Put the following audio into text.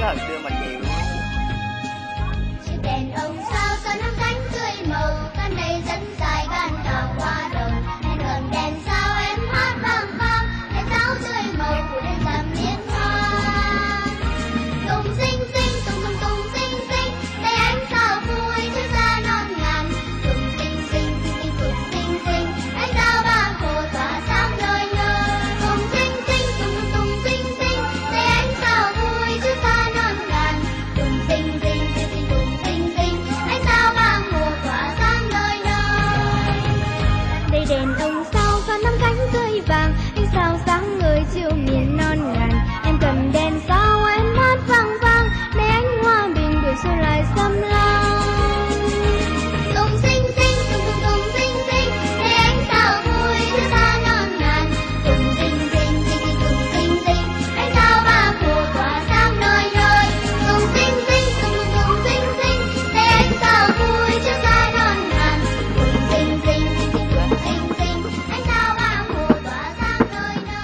Hồi xưa mình nhiều chiếc đèn ông sao cho năm cánh tươi màu, căn đầy dẫn dài gan đào hoa đồng. Em cầm đèn sao em hát vang vang, đèn sao tươi màu của đêm rằm liên hoan. Tung sinh sinh tung tung tung sinh sinh, tay ánh sao vui cho ra non ngàn. Tung sinh sinh sinh sinh tung sinh sinh, ánh sao ba hồ tỏa sáng nơi nơi. Tung sinh sinh tung tung tung sinh sinh, tay ánh sao vui cho ra non ngàn. Tung sinh sinh sinh sinh tung sinh sinh, ánh sao ba hồ tỏa sáng nơi nơi. Đây đèn ông sao có năm cánh tươi vàng, ánh sao sáng ngời chiếu miền non ngàn. Em cầm đèn sao em hát vang vang, để ánh hoa bình đuổi xuôi lại xâm lam. Tung sinh sinh tung tung tung sinh sinh, để ánh sao vui cho ta non ngàn. Tung sinh sinh sinh sinh tung sinh sinh, ánh sao ba hồ tỏa sáng nơi nơi. Tung sinh sinh tung tung tung sinh sinh, để ánh sao vui cho ta non ngàn. Tung sinh sinh sinh sinh tung sinh sinh, ánh sao ba hồ tỏa sáng nơi nơi.